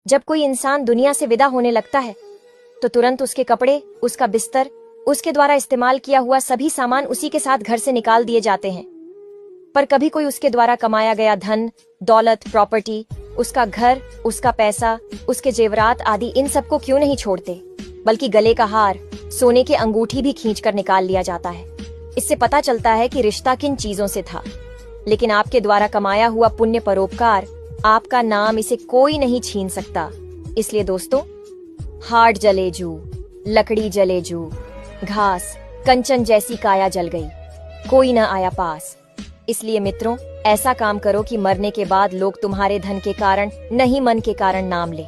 जब कोई इंसान दुनिया से विदा होने लगता है तो तुरंत उसके कपड़े, उसका बिस्तर, उसके द्वारा इस्तेमाल किया हुआ सभी सामान उसी के साथ घर से निकाल दिए जाते हैं। पर कभी कोई उसके द्वारा कमाया गया धन, दौलत, प्रॉपर्टी, उसका घर, उसका पैसा, उसके जेवरात आदि इन सबको क्यों नहीं छोड़ते, बल्कि गले का हार, सोने की अंगूठी भी खींचकर निकाल लिया जाता है। इससे पता चलता है कि रिश्ता किन चीजों से था। लेकिन आपके द्वारा कमाया हुआ पुण्य परोपकार, आपका नाम इसे कोई नहीं छीन सकता। इसलिए दोस्तों, हार्ट जले जू, लकड़ी जले जू, घास कंचन जैसी काया जल गई, कोई न आया पास। इसलिए मित्रों, ऐसा काम करो कि मरने के बाद लोग तुम्हारे धन के कारण नहीं, मन के कारण नाम ले।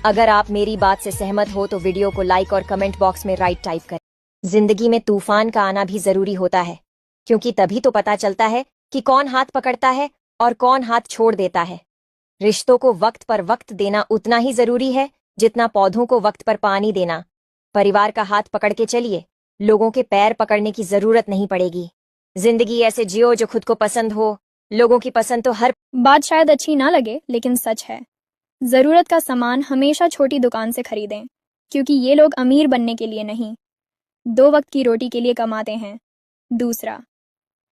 अगर आप मेरी बात से सहमत हो तो वीडियो को लाइक और कमेंट बॉक्स में राइट टाइप करें। जिंदगी में तूफान का आना भी जरूरी होता है, क्योंकि तभी तो पता चलता है कि कौन हाथ पकड़ता है और कौन हाथ छोड़ देता है। रिश्तों को वक्त पर वक्त देना उतना ही जरूरी है जितना पौधों को वक्त पर पानी देना। परिवार का हाथ पकड़ के चलिए, लोगों के पैर पकड़ने की जरूरत नहीं पड़ेगी। जिंदगी ऐसे जियो जो खुद को पसंद हो। लोगों की पसंद तो हर बात शायद अच्छी ना लगे, लेकिन सच है। जरूरत का सामान हमेशा छोटी दुकान से खरीदें, क्योंकि ये लोग अमीर बनने के लिए नहीं, 2 वक्त की रोटी के लिए कमाते हैं। दूसरा,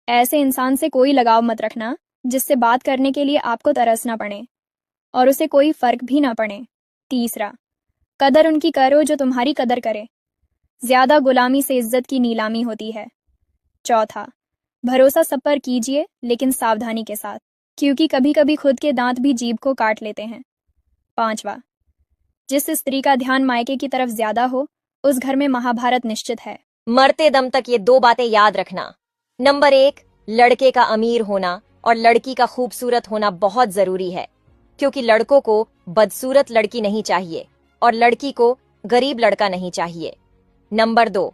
ऐसे इंसान से कोई लगाव मत रखना जिससे बात करने के लिए आपको तरसना पड़े और उसे कोई फर्क भी ना पड़े। तीसरा, कदर उनकी करो जो तुम्हारी कदर करे। ज्यादा गुलामी से इज्जत की नीलामी होती है। चौथा, भरोसा सब पर कीजिए, लेकिन सावधानी के साथ, क्योंकि कभी कभी खुद के दांत भी जीभ को काट लेते हैं। पांचवा, जिस स्त्री का ध्यान मायके की तरफ ज्यादा हो, उस घर में महाभारत निश्चित है। मरते दम तक ये 2 बातें याद रखना। नंबर 1, लड़के का अमीर होना और लड़की का खूबसूरत होना बहुत जरूरी है, क्योंकि लड़कों को बदसूरत लड़की नहीं चाहिए और लड़की को गरीब लड़का नहीं चाहिए। नंबर 2,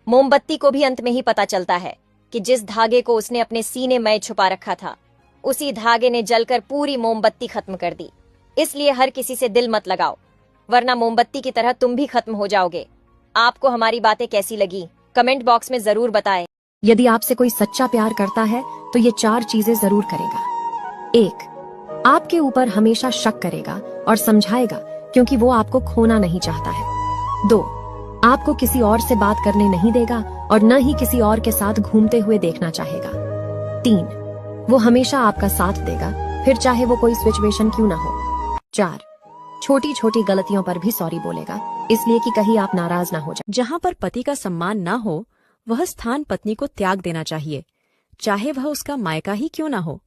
मोमबत्ती को भी अंत में ही पता चलता है कि जिस धागे को उसने अपने सीने में छुपा रखा था, उसी धागे ने जलकर पूरी मोमबत्ती खत्म कर दी। इसलिए हर किसी से दिल मत लगाओ, वरना मोमबत्ती की तरह तुम भी खत्म हो जाओगे। आपको हमारी बातें कैसी लगी, कमेंट बॉक्स में जरूर बताएं। यदि आपसे कोई सच्चा प्यार करता है तो ये 4 चीजें जरूर करेगा। 1, आपके ऊपर हमेशा शक करेगा और समझाएगा, क्योंकि वो आपको खोना नहीं चाहता है। 2, आपको किसी और से बात करने नहीं देगा और न ही किसी और के साथ घूमते हुए देखना चाहेगा। 3, वो हमेशा आपका साथ देगा, फिर चाहे वो कोई सिचुएशन क्यों ना हो। 4, छोटी छोटी गलतियों पर भी सॉरी बोलेगा, इसलिए कि कहीं आप नाराज ना हो जाए। जहाँ पर पति का सम्मान न हो, वह स्थान पत्नी को त्याग देना चाहिए, चाहे वह उसका मायका ही क्यों न हो।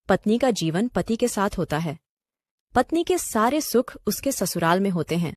पत्नी का जीवन पति के साथ होता है। पत्नी के सारे सुख उसके ससुराल में होते हैं।